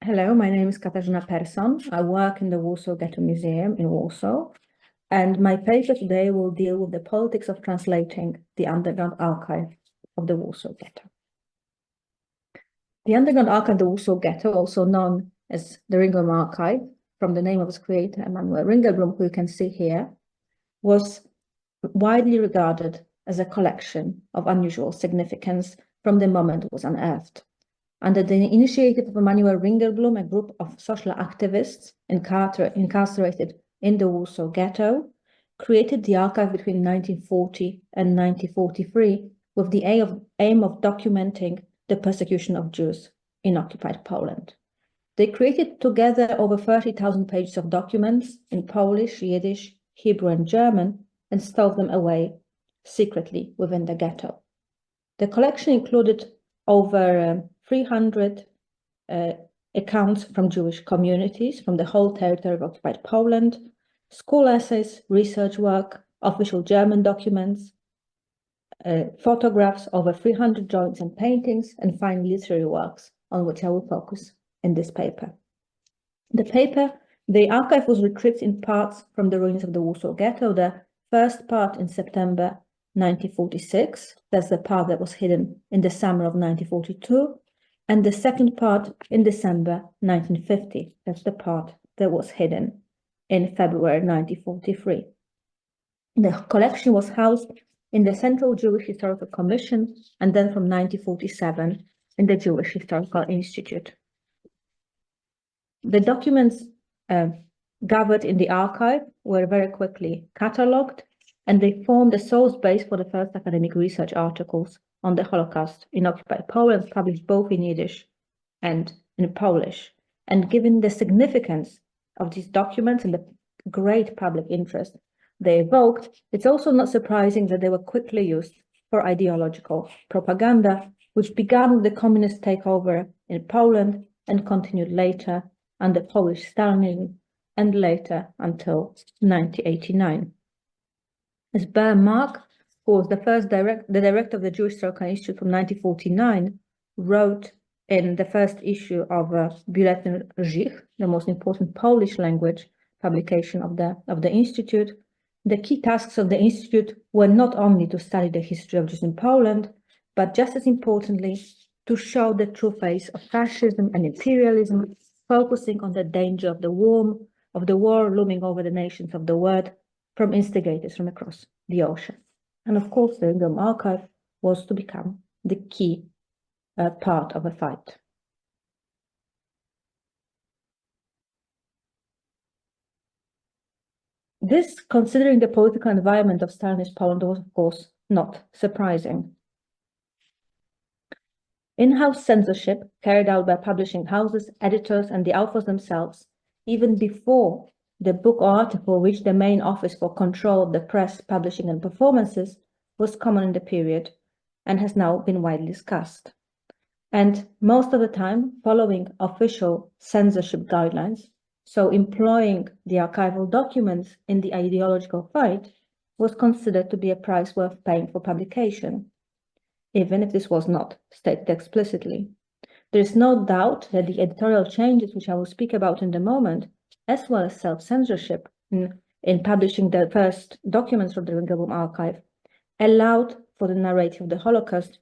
Hello, my name is Katarzyna. I work in the Warsaw Ghetto Museum in Warsaw, and my paper today will deal with the politics of translating the underground archive of the Warsaw Ghetto. The underground archive of the Warsaw Ghetto, also known as the Ringelblum Archive, from the name of its creator, Emanuel Ringelblum, who you can see here, was widely regarded as a collection of unusual significance from the moment it was unearthed. Under the initiative of Emanuel Ringelblum, a group of social activists incarcerated in the Warsaw Ghetto created the archive between 1940 and 1943 with the aim of documenting the persecution of Jews in occupied Poland. They created together over 30,000 pages of documents in Polish, Yiddish, Hebrew, and German, and stowed them away secretly within the ghetto. The collection included over 300 accounts from Jewish communities from the whole territory of occupied Poland, school essays, research work, official German documents, photographs, over 300 drawings and paintings, and finally literary works, on which I will focus in this paper. The archive was retrieved in parts from the ruins of the Warsaw Ghetto, the first part in September 1946, that's the part that was hidden in the summer of 1942, and the second part in December 1950, that's the part that was hidden in February 1943. The collection was housed in the Central Jewish Historical Commission, and then from 1947 in the Jewish Historical Institute. The documents gathered in the archive were very quickly catalogued, and they formed a source base for the first academic research articles on the Holocaust in occupied Poland, published both in Yiddish and in Polish. And given the significance of these documents and the great public interest they evoked, it's also not surprising that they were quickly used for ideological propaganda, which began with the communist takeover in Poland and continued later under Polish Stalinism and later until 1989. As Ber Mark, who was the director of the Jewish Historical Institute from 1949, wrote in the first issue of Bulletin Żych, the most important Polish language publication of the Institute, the key tasks of the Institute were not only to study the history of Jews in Poland, but just as importantly, to show the true face of fascism and imperialism, focusing on the danger of the war looming over the nations of the world from instigators from across the ocean. And of course, the Ringelblum Archive was to become the key part of the fight. This, considering the political environment of Stalinist Poland, was of course not surprising. In-house censorship carried out by publishing houses, editors, and the authors themselves, even before the book or article reached the main office for control of the press, publishing, and performances, was common in the period and has now been widely discussed. And most of the time, following official censorship guidelines, so employing the archival documents in the ideological fight was considered to be a price worth paying for publication, even if this was not stated explicitly. There is no doubt that the editorial changes, which I will speak about in a moment, as well as self-censorship in publishing the first documents from the Ringelblum Archive, allowed for the narrative of the Holocaust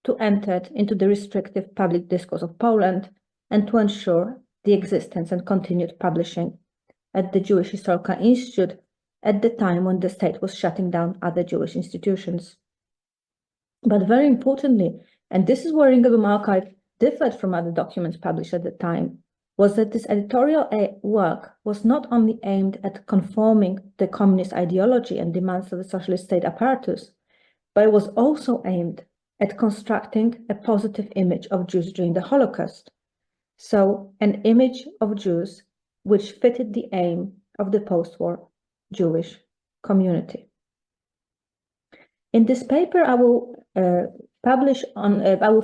to enter into the restrictive public discourse of Poland and to ensure the existence and continued publishing at the Jewish Historical Institute at the time when the state was shutting down other Jewish institutions. But very importantly, and this is where Ringelblum Archive differed from other documents published at the time, was that this editorial work was not only aimed at conforming the communist ideology and demands of the socialist state apparatus, but it was also aimed at constructing a positive image of Jews during the Holocaust. So an image of Jews which fitted the aim of the post-war Jewish community. In this paper, I will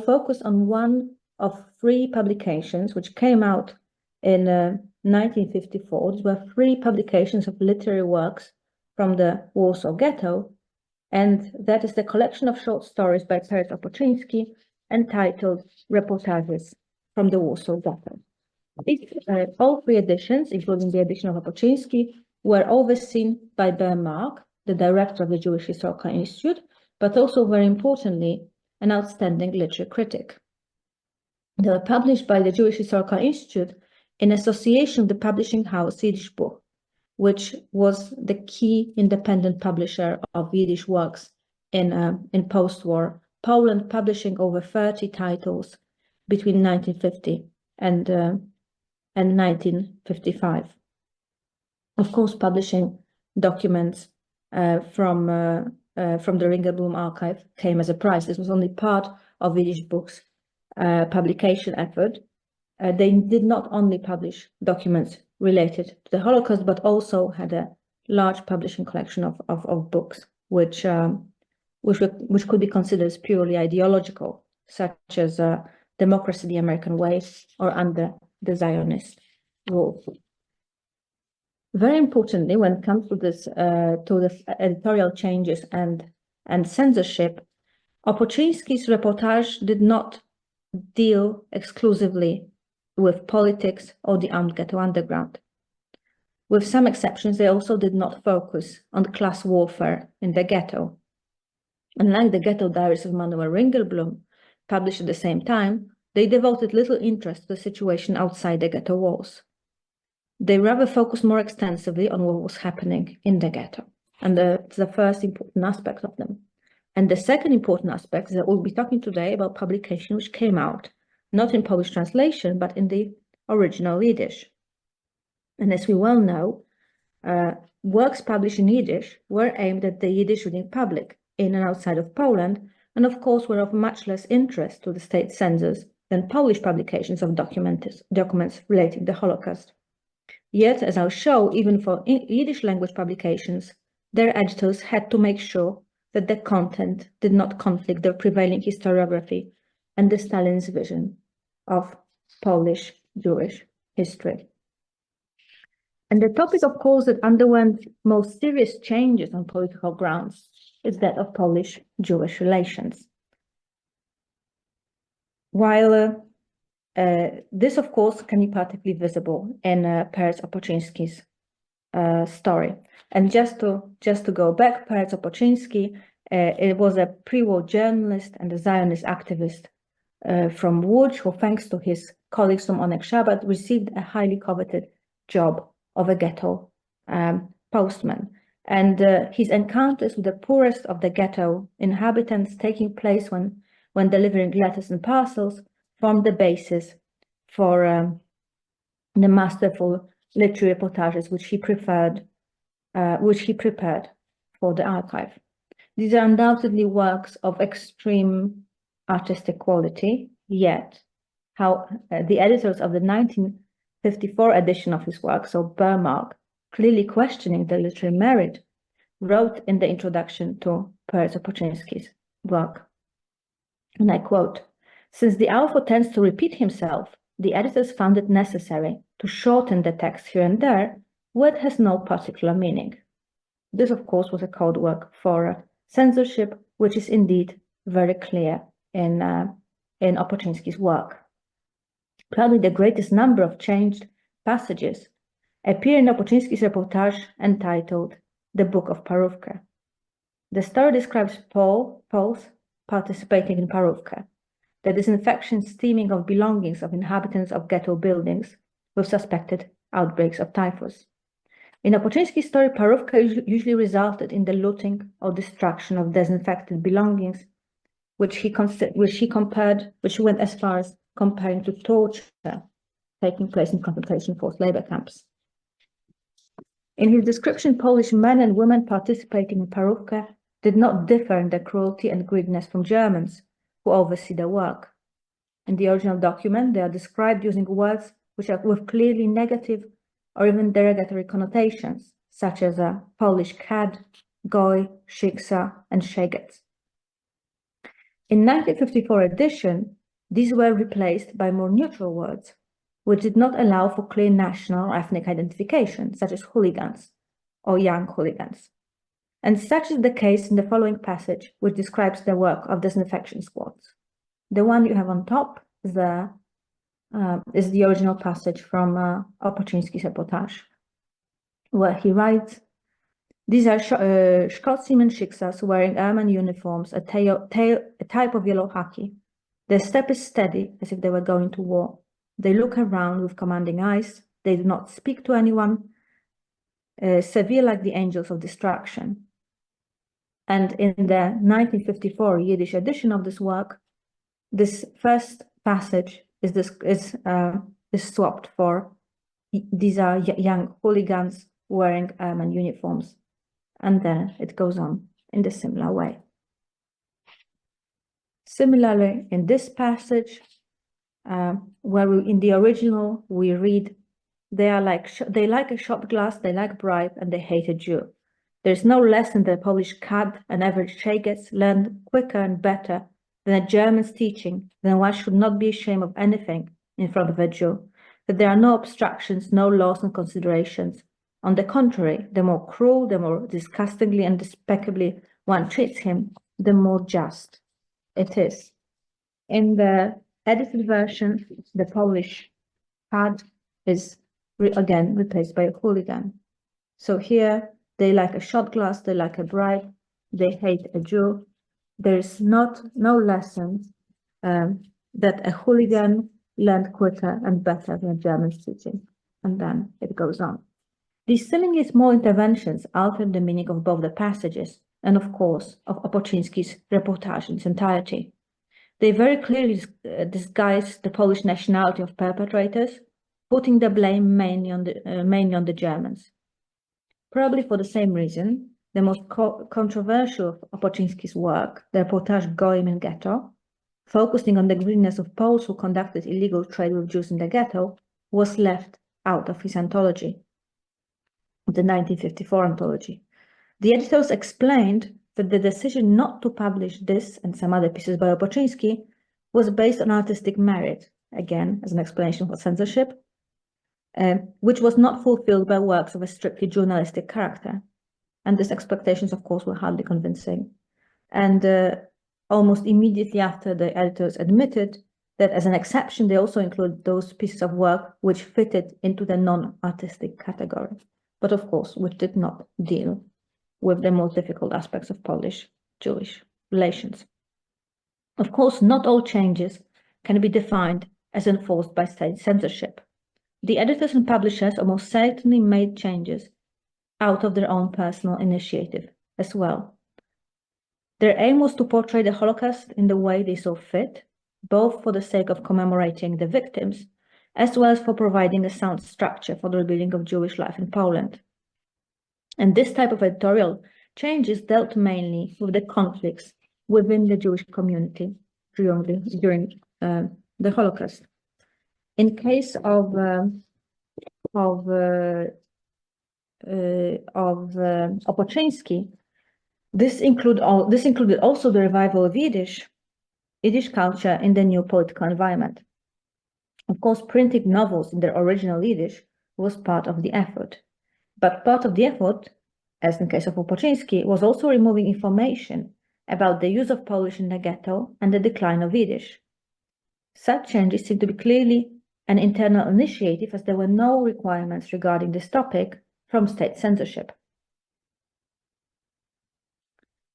focus on one of three publications which came out in 1954. These were three publications of literary works from the Warsaw Ghetto, and that is the collection of short stories by Peres Opoczyński entitled Reportages from the Warsaw Ghetto. All three editions, including the edition of Opoczyński, were overseen by Bernmark, the director of the Jewish Historical Institute, but also, very importantly, an outstanding literary critic. They were published by the Jewish Historical Institute in association with the publishing house Yiddish Book, which was the key independent publisher of Yiddish works in post-war Poland, publishing over 30 titles between 1950 and 1955. Of course, publishing documents from the Ringelblum archive came as a price. This was only part of Yiddish Book's publication effort. They did not only publish documents related to the Holocaust, but also had a large publishing collection of books, which could be considered as purely ideological, such as Democracy the American Way or Under the Zionist Rule. Very importantly, when it comes to this to the editorial changes and censorship, Opoczyński's reportage did not deal exclusively with politics or the armed ghetto underground. With some exceptions, they also did not focus on class warfare in the ghetto. Unlike the Ghetto Diaries of Manuel Ringelblum, published at the same time, they devoted little interest to the situation outside the ghetto walls. They rather focused more extensively on what was happening in the ghetto. And it's the first important aspect of them. And the second important aspect is that we'll be talking today about publication which came out, not in Polish translation, but in the original Yiddish. And as we well know, works published in Yiddish were aimed at the Yiddish reading public in and outside of Poland, and of course were of much less interest to the state censors than Polish publications of documents relating to the Holocaust. Yet, as I'll show, even for Yiddish language publications, their editors had to make sure that the content did not conflict their prevailing historiography and the Stalin's vision of Polish Jewish history. And the topic, of course, that underwent most serious changes on political grounds is that of Polish-Jewish relations. While this, of course, can be particularly visible in Perez Opoczyński's story. And just to go back, Perez Opoczyński, it was a pre-war journalist and a Zionist activist from Łódź, who, thanks to his colleagues from Onek Shabbat, received a highly coveted job of a ghetto postman. And his encounters with the poorest of the ghetto inhabitants, taking place when delivering letters and parcels, formed the basis for the masterful literary reportages which he prepared for the archive. These are undoubtedly works of extreme artistic quality, yet how the editors of the 1954 edition of his work, so Bernmark, clearly questioning the literary merit, wrote in the introduction to Perez Opoczyński's work, and I quote, "Since the author tends to repeat himself, the editors found it necessary to shorten the text here and there, where it has no particular meaning." This, of course, was a code word for censorship, which is indeed very clear in Opoczyński's work. Probably the greatest number of changed passages appear in Opoczyński's reportage entitled "The Book of Parówka." The story describes Poles participating in parówka, the disinfection steaming of belongings of inhabitants of ghetto buildings with suspected outbreaks of typhus. In Opoczyński's story, parówka usually resulted in the looting or destruction of disinfected belongings, which he went as far as comparing to torture taking place in concentration force labor camps. In his description, Polish men and women participating in parówka did not differ in their cruelty and greediness from Germans who oversee their work. In the original document, they are described using words which are with clearly negative or even derogatory connotations, such as a Polish cad, goy, shiksa, and szegec. In 1954 edition, these were replaced by more neutral words, which did not allow for clear national or ethnic identification, such as hooligans or young hooligans. And such is the case in the following passage, which describes the work of disinfection squads. The one you have on top is the is the original passage from Opoczyński's reportage, where he writes, "These are Scotsmen Shiksas wearing ermine uniforms, a type of yellow khaki. Their step is steady, as if they were going to war. They look around with commanding eyes. They do not speak to anyone, severe like the angels of destruction." And in the 1954 Yiddish edition of this work, this first passage is swapped for "These are young hooligans wearing ermine uniforms," and then it goes on in the similar way. Similarly, in this passage, where in the original we read, they like a shot glass, they like bribe, and they hate a Jew. There's no lesson that a Polish cad, an average Czech, learned quicker and better than a German's teaching, then one should not be ashamed of anything in front of a Jew, that there are no obstructions, no laws and considerations. On the contrary, the more cruel, the more disgustingly and despicably one treats him, the more just it is. In the edited version, the Polish cad is again replaced by a hooligan. So here, they like a shot glass, they like a bribe, they hate a Jew. There's no lesson that a hooligan learned quicker and better than a German's teaching. And then it goes on. These seemingly small interventions altered the meaning of both the passages and, of course, of Opoczyński's reportage in its entirety. They very clearly disguise the Polish nationality of perpetrators, putting the blame mainly on the Germans. Probably for the same reason, the most controversial of Opoczyński's work, the reportage Goyim in Ghetto, focusing on the greediness of Poles who conducted illegal trade with Jews in the ghetto, was left out of his anthology, the 1954 anthology. The editors explained that the decision not to publish this and some other pieces by Opoczyński was based on artistic merit, again, as an explanation for censorship, which was not fulfilled by works of a strictly journalistic character. And these expectations, of course, were hardly convincing. And almost immediately after, the editors admitted that as an exception, they also included those pieces of work which fitted into the non-artistic category, but of course, which did not deal with the most difficult aspects of Polish-Jewish relations. Of course, not all changes can be defined as enforced by state censorship. The editors and publishers almost certainly made changes out of their own personal initiative as well. Their aim was to portray the Holocaust in the way they saw fit, both for the sake of commemorating the victims, as well as for providing a sound structure for the rebuilding of Jewish life in Poland. And this type of editorial changes dealt mainly with the conflicts within the Jewish community during the Holocaust. In case of Opoczyński, this included also the revival of Yiddish culture in the new political environment. Of course, printing novels in their original Yiddish was part of the effort. But part of the effort, as in the case of Opoczyński, was also removing information about the use of Polish in the ghetto and the decline of Yiddish. Such changes seem to be clearly an internal initiative, as there were no requirements regarding this topic from state censorship.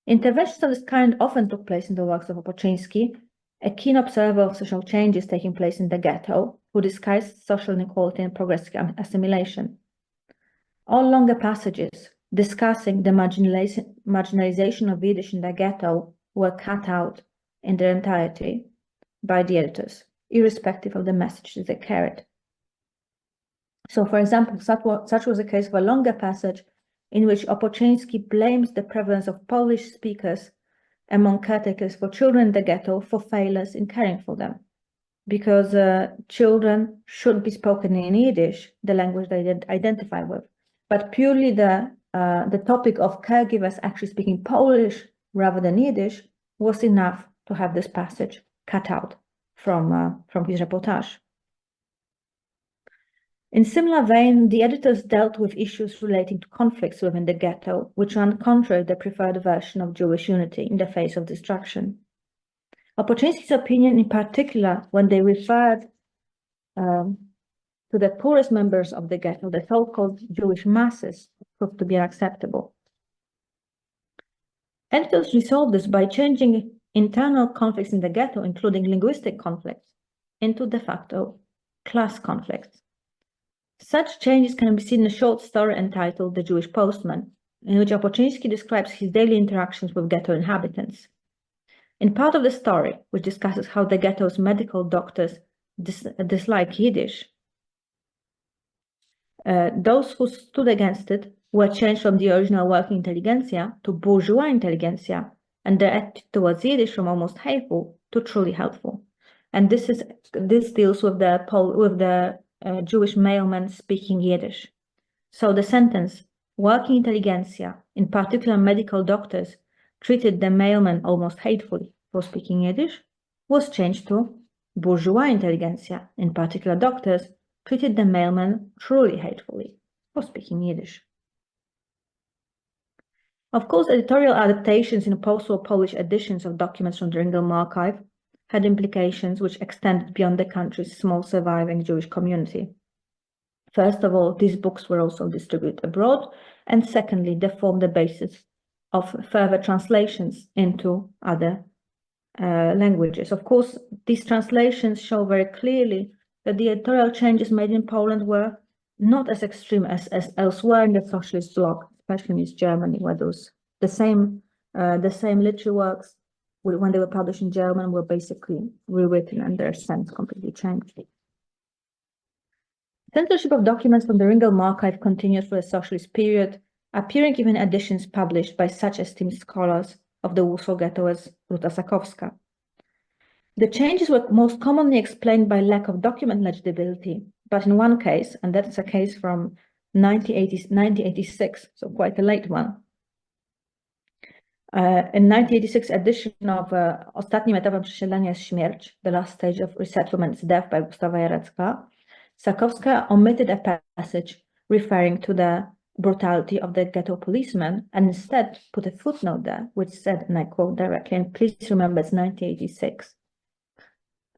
Interventions of this kind often took place in the works of Opoczyński, a keen observer of social changes taking place in the ghetto, who discussed social inequality and progressive assimilation. All longer passages discussing the marginalization of Yiddish in the ghetto were cut out in their entirety by the editors, irrespective of the messages they carried. So, for example, such was the case of a longer passage in which Opoczyński blames the prevalence of Polish speakers among caretakers for children in the ghetto for failures in caring for them, because children should be spoken in Yiddish, the language they identify with. But purely the topic of caregivers actually speaking Polish rather than Yiddish was enough to have this passage cut out from his reportage. In similar vein, the editors dealt with issues relating to conflicts within the ghetto, which ran contrary to the preferred version of Jewish unity in the face of destruction. Opoczyński's opinion, in particular, when they referred to the poorest members of the ghetto, the so-called Jewish masses, proved to be unacceptable. Editors resolved this by changing internal conflicts in the ghetto, including linguistic conflicts, into de facto class conflicts. Such changes can be seen in a short story entitled The Jewish Postman, in which Opoczyński describes his daily interactions with ghetto inhabitants. In part of the story, which discusses how the ghetto's medical doctors dislike Yiddish, those who stood against it were changed from the original working intelligentsia to bourgeois intelligentsia, and their attitude towards Yiddish from almost hateful to truly helpful. And this deals with the Jewish mailman speaking Yiddish. So the sentence, working intelligentsia, in particular medical doctors, treated the mailman almost hatefully for speaking Yiddish, was changed to bourgeois intelligentsia, in particular doctors, treated the mailman truly hatefully for speaking Yiddish. Of course, editorial adaptations in post-war Polish editions of documents from the Ringelblum archive had implications which extended beyond the country's small surviving Jewish community. First of all, these books were also distributed abroad, and secondly, they formed the basis of further translations into other languages. Of course, these translations show very clearly that the editorial changes made in Poland were not as extreme as elsewhere in the socialist bloc, especially in East Germany, where those the same literary works, when they were published in German, were basically rewritten and their sense completely changed. Censorship of documents from the Ringelblum archive continued through the socialist period, appearing even in editions published by such esteemed scholars of the Warsaw Ghetto as Ruta Sakowska. The changes were most commonly explained by lack of document legibility, but in one case, and that's a case from 1986, so quite a late one. In 1986 edition of Ostatnim etapem przesiedlenia jest śmierć, The Last Stage of Resettlement is Death by Gustawa Jarecka, Sakowska omitted a passage referring to the brutality of the ghetto policeman and instead put a footnote there which said, and I quote directly, and please remember it's 1986,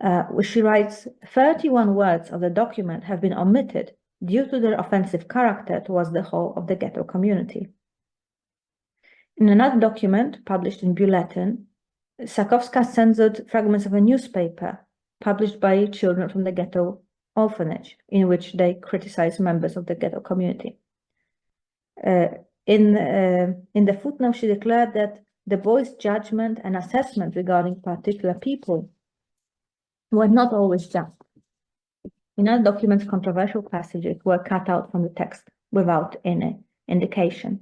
where she writes, 31 words of the document have been omitted due to their offensive character towards the whole of the ghetto community. In another document published in Bulletin, Sakowska censored fragments of a newspaper published by children from the ghetto orphanage, in which they criticized members of the ghetto community. In the footnote, she declared that the boys' judgment and assessment regarding particular people were not always just. In other documents, controversial passages were cut out from the text without any indication.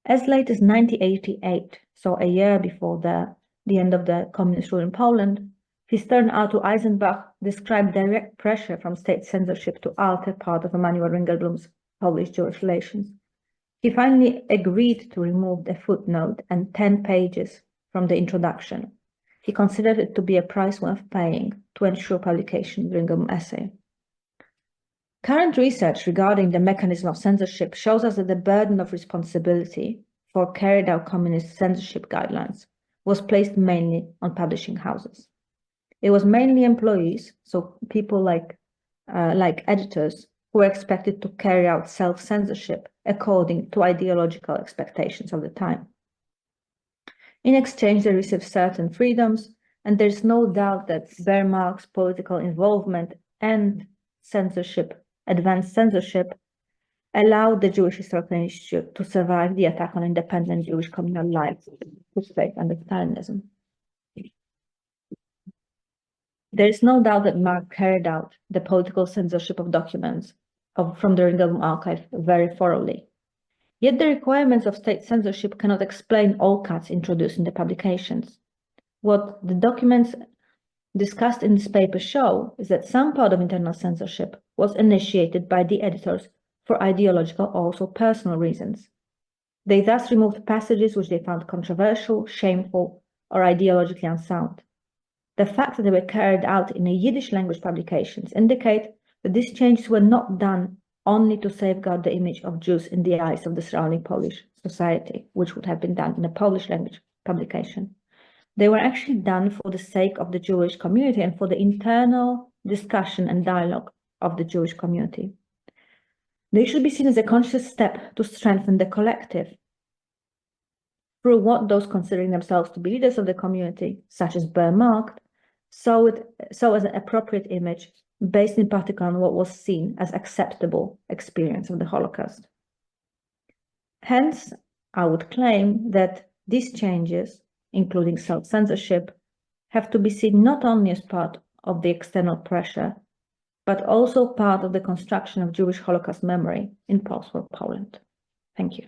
As late as 1988, so a year before the end of the communist rule in Poland, historian Artur Eisenbach described direct pressure from state censorship to alter part of Emanuel Ringelblum's Polish-Jewish relations. He finally agreed to remove the footnote and 10 pages from the introduction. He considered it to be a price worth paying to ensure publication of the Ringelblum essay. Current research regarding the mechanism of censorship shows us that the burden of responsibility for carried out communist censorship guidelines was placed mainly on publishing houses. It was mainly employees, so people like editors, who were expected to carry out self-censorship according to ideological expectations of the time. In exchange, they received certain freedoms, and there's no doubt that Wehrmacht's political involvement and censorship, advanced censorship, allowed the Jewish Historical Institute to survive the attack on independent Jewish communal life, which took under Stalinism. There is no doubt that Mark carried out the political censorship of documents from the Ringelblum archive very thoroughly. Yet the requirements of state censorship cannot explain all cuts introduced in the publications. What the documents discussed in this paper show is that some part of internal censorship was initiated by the editors for ideological or also personal reasons. They thus removed passages which they found controversial, shameful, or ideologically unsound. The fact that they were carried out in a Yiddish language publications indicate that these changes were not done only to safeguard the image of Jews in the eyes of the surrounding Polish society, which would have been done in a Polish language publication. They were actually done for the sake of the Jewish community and for the internal discussion and dialogue of the Jewish community. They should be seen as a conscious step to strengthen the collective through what those considering themselves to be leaders of the community, such as Bernard, saw as an appropriate image based in particular on what was seen as acceptable experience of the Holocaust. Hence, I would claim that these changes, including self-censorship, have to be seen not only as part of the external pressure, but also part of the construction of Jewish Holocaust memory in post-war Poland. Thank you.